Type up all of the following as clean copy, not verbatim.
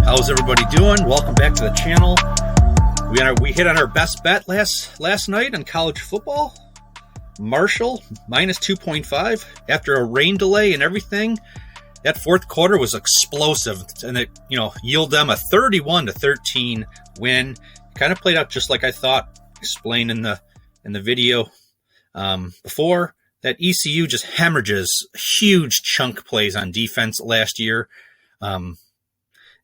How's everybody doing? Welcome back to the channel. We hit on our best bet last night on college football. Marshall minus 2.5 after a rain delay and everything. That fourth quarter was explosive, and it yielded them a 31-13 win. Kind of played out just like I thought, explained in the video before. That ECU just hemorrhages huge chunk plays on defense last year. And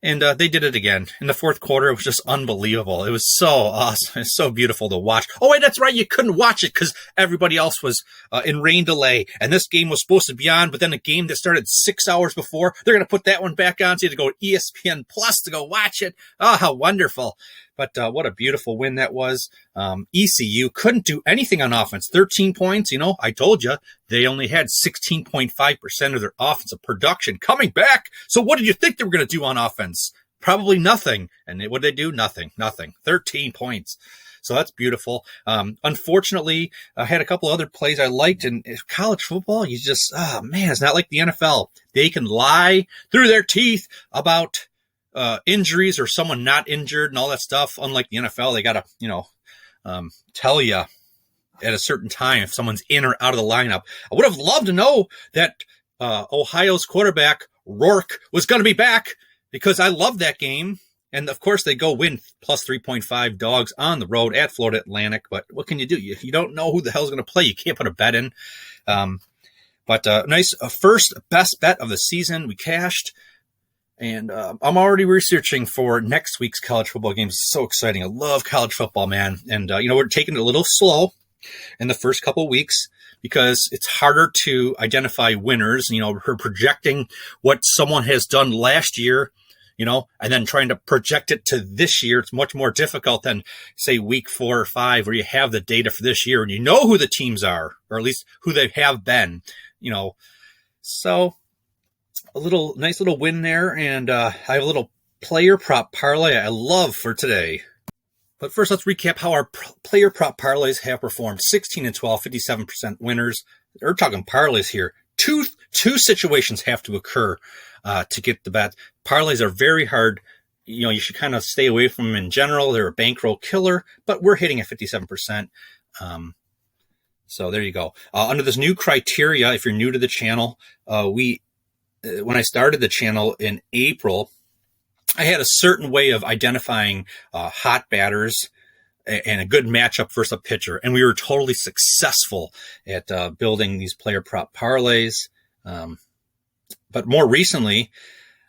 they did it again. In the fourth quarter, it was just unbelievable. It was so awesome. It's so beautiful to watch. Oh, wait, that's right. You couldn't watch it because everybody else was in rain delay. And this game was supposed to be on, but then a game that started 6 hours before, they're going to put that one back on. So you had to go to ESPN Plus to go watch it. Oh, how wonderful. But what a beautiful win that was. ECU couldn't do anything on offense. 13 points. I told you they only had 16.5% of their offensive production coming back. So what did you think they were going to do on offense? Probably nothing. And what did they do? Nothing. 13 points. So that's beautiful. Unfortunately, I had a couple other plays I liked. In college football, you just, it's not like the NFL. They can lie through their teeth about injuries or someone not injured and all that stuff. Unlike the NFL, they got to, tell you at a certain time if someone's in or out of the lineup. I would have loved to know that Ohio's quarterback, Rourke, was going to be back because I love that game. And, of course, they go win plus 3.5 dogs on the road at Florida Atlantic. But what can you do? If you don't know who the hell's going to play, you can't put a bet in. But nice first best bet of the season. We cashed. And I'm already researching for next week's college football games. It's so exciting. I love college football, man. And, we're taking it a little slow in the first couple of weeks because it's harder to identify winners. We're projecting what someone has done last year, and then trying to project it to this year. It's much more difficult than, say, week 4 or 5 where you have the data for this year and you know who the teams are, or at least who they have been, So a nice little win there, and I have a little player prop parlay I love for today. But first, let's recap how our player prop parlays have performed. 16 and 12, 57% winners. We're talking parlays here. Two situations have to occur to get the bet. Parlays are very hard. You should kind of stay away from them in general. They're a bankroll killer, but we're hitting at 57%. So there you go. Under this new criteria, if you're new to the channel, when I started the channel in April, I had a certain way of identifying hot batters and a good matchup versus a pitcher. And we were totally successful at building these player prop parlays. But more recently,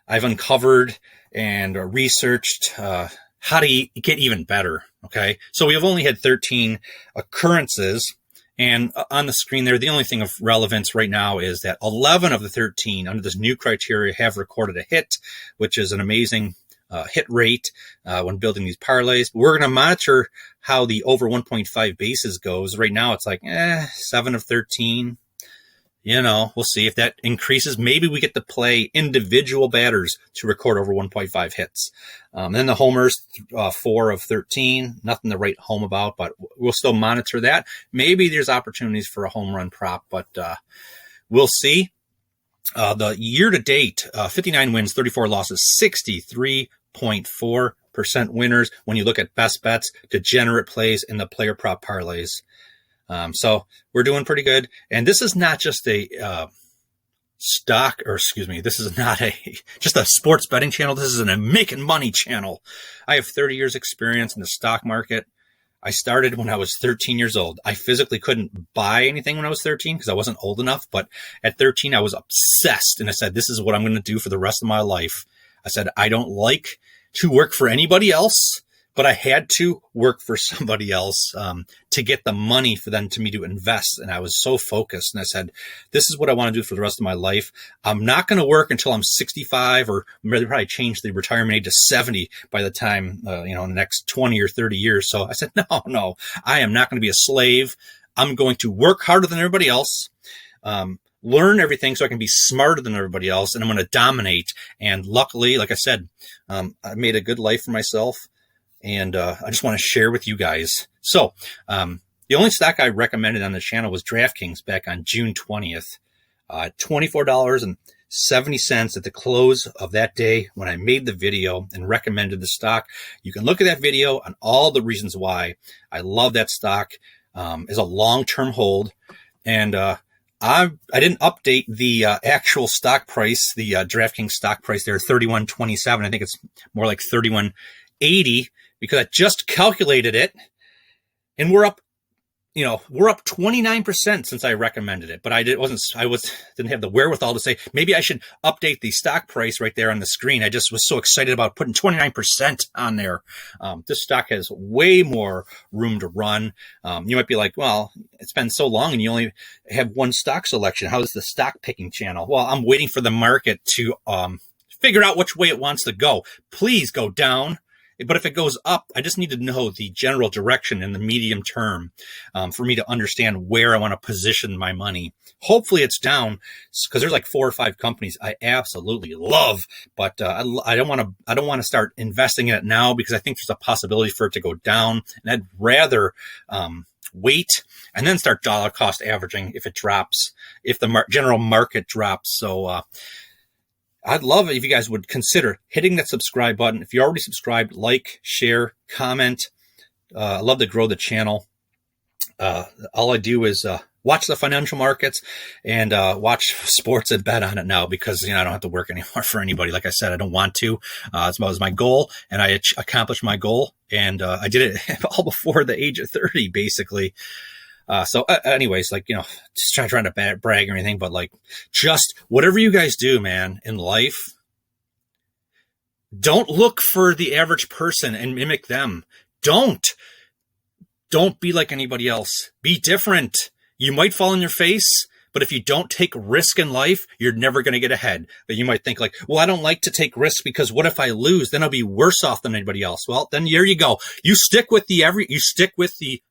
I've uncovered and researched how to get even better. Okay. So we have only had 13 occurrences. And on the screen there, the only thing of relevance right now is that 11 of the 13 under this new criteria have recorded a hit, which is an amazing hit rate when building these parlays. We're going to monitor how the over 1.5 bases goes. Right now, it's like 7 of 13. We'll see if that increases. Maybe we get to play individual batters to record over 1.5 hits. Then the homers, 4 of 13. Nothing to write home about, but we'll still monitor that. Maybe there's opportunities for a home run prop, but we'll see. The year-to-date, 59 wins, 34 losses, 63.4% winners when you look at best bets, degenerate plays, and the player prop parlays. So we're doing pretty good. And this is not just this is not just a sports betting channel. This is a making money channel. I have 30 years experience in the stock market. I started when I was 13 years old. I physically couldn't buy anything when I was 13 because I wasn't old enough. But at 13, I was obsessed. And I said, this is what I'm going to do for the rest of my life. I said, I don't like to work for anybody else, but I had to work for somebody else to get the money for them to me to invest. And I was so focused. And I said, this is what I want to do for the rest of my life. I'm not going to work until I'm 65, or maybe probably change the retirement age to 70 by the time, in the next 20 or 30 years. So I said, no, I am not going to be a slave. I'm going to work harder than everybody else. Learn everything so I can be smarter than everybody else. And I'm going to dominate. And luckily, like I said, I made a good life for myself. And I just want to share with you guys. So The only stock I recommended on the channel was DraftKings back on June 20th. $24.70 at the close of that day when I made the video and recommended the stock. You can look at that video on all the reasons why I love that stock as a long-term hold. And I didn't update the actual stock price, the DraftKings stock price there, 31.27. I think it's more like 31.80 because I just calculated it, and we're up 29% since I recommended it. But I didn't have the wherewithal to say maybe I should update the stock price right there on the screen. I just was so excited about putting 29% on there. This stock has way more room to run. You might be like, well, it's been so long and you only have one stock selection. How is the stock picking channel? Well, I'm waiting for the market to figure out which way it wants to go. Please go down. But if it goes up, I just need to know the general direction in the medium term for me to understand where I want to position my money. Hopefully it's down because there's like 4 or 5 companies I absolutely love, but I don't want to start investing in it now because I think there's a possibility for it to go down, and I'd rather wait and then start dollar cost averaging if it drops, if the general market drops. So I'd love it if you guys would consider hitting that subscribe button. If you're already subscribed, like, share, comment. I love to grow the channel. All I do is watch the financial markets and watch sports and bet on it now because I don't have to work anymore for anybody. Like I said, I don't want to. It was my goal, and I accomplished my goal, and I did it all before the age of 30, basically. Anyways, just trying to brag or anything, but just whatever you guys do, man, in life, don't look for the average person and mimic them. Don't be like anybody else. Be different. You might fall on your face, but if you don't take risk in life, you're never going to get ahead. But you might think well, I don't like to take risks because what if I lose? Then I'll be worse off than anybody else. Well, then here you go. You stick with the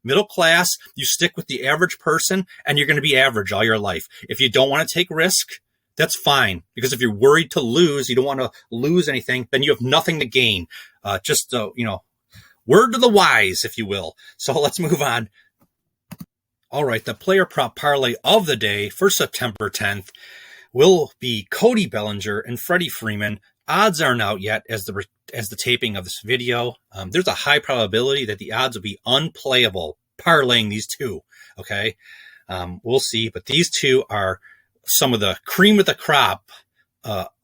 middle class, you stick with the average person, and you're going to be average all your life. If you don't want to take risk, that's fine. Because if you're worried to lose, you don't want to lose anything, then you have nothing to gain. Word to the wise, if you will. So let's move on. All right, the player prop parlay of the day for September 10th will be Cody Bellinger and Freddie Freeman. Odds aren't out yet as the taping of this video. There's a high probability that the odds will be unplayable parlaying these two. Okay, we'll see. But these two are some of the cream of the crop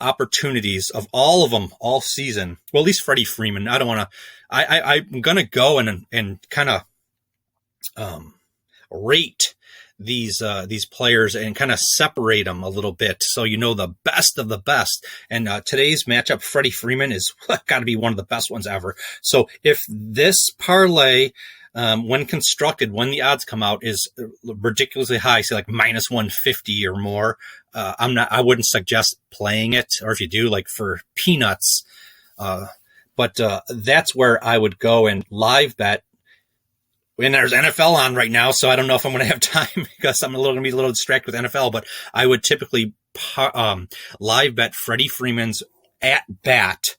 opportunities of all of them all season. Well, at least Freddie Freeman. I don't want to. I'm gonna go and kind of rate these players and kind of separate them a little bit so the best of the best. And today's matchup, Freddie Freeman, is got to be one of the best ones ever. So if this parlay, when constructed, when the odds come out, is ridiculously high, say like minus 150 or more, I wouldn't suggest playing it, or if you do, for peanuts. But that's where I would go and live bet. And there's NFL on right now, so I don't know if I'm going to have time because I'm going to be a little distracted with NFL. But I would typically live bet Freddie Freeman's at bat.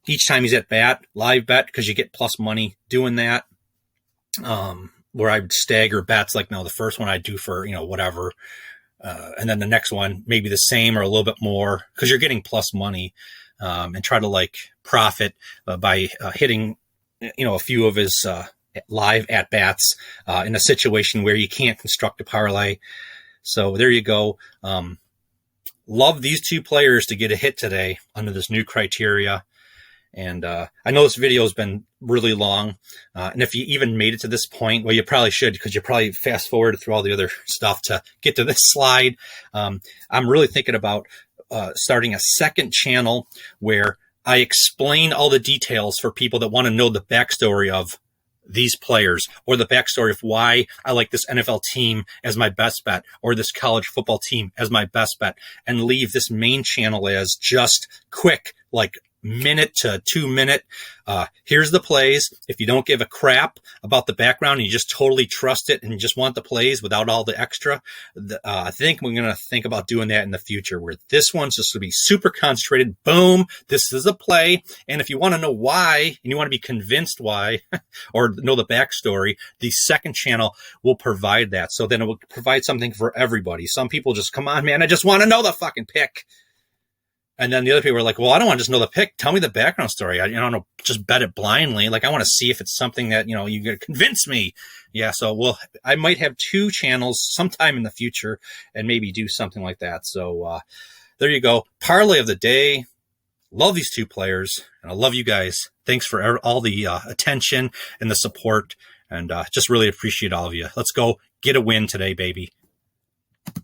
Each time he's at bat, live bet, because you get plus money doing that. Where I'd stagger bets, the first one I'd do for, whatever. And then the next one, maybe the same or a little bit more, because you're getting plus money. And try to profit by hitting a few of his live at bats in a situation where you can't construct a parlay. So there you go. Love these two players to get a hit today under this new criteria. And I know this video has been really long. And if you even made it to this point, well, you probably should, because you probably fast forward through all the other stuff to get to this slide. I'm really thinking about starting a second channel where I explain all the details for people that want to know the backstory of these players, or the backstory of why I like this NFL team as my best bet, or this college football team as my best bet, and leave this main channel as just quick, minute to 2 minute. Here's the plays. If you don't give a crap about the background and you just totally trust it and you just want the plays without all the extra, I think we're going to think about doing that in the future, where this one's just going to be super concentrated. Boom. This is a play. And if you want to know why and you want to be convinced why or know the backstory, the second channel will provide that. So then it will provide something for everybody. Some people just, come on, man, I just want to know the fucking pick. And then the other people are like, well, I don't want to just know the pick. Tell me the background story. I don't know, just bet it blindly. Like, I want to see if it's something that, you're going to convince me. Yeah. So, I might have 2 channels sometime in the future and maybe do something like that. So, there you go. Parlay of the day. Love these 2 players and I love you guys. Thanks for all the attention and the support, and just really appreciate all of you. Let's go get a win today, baby.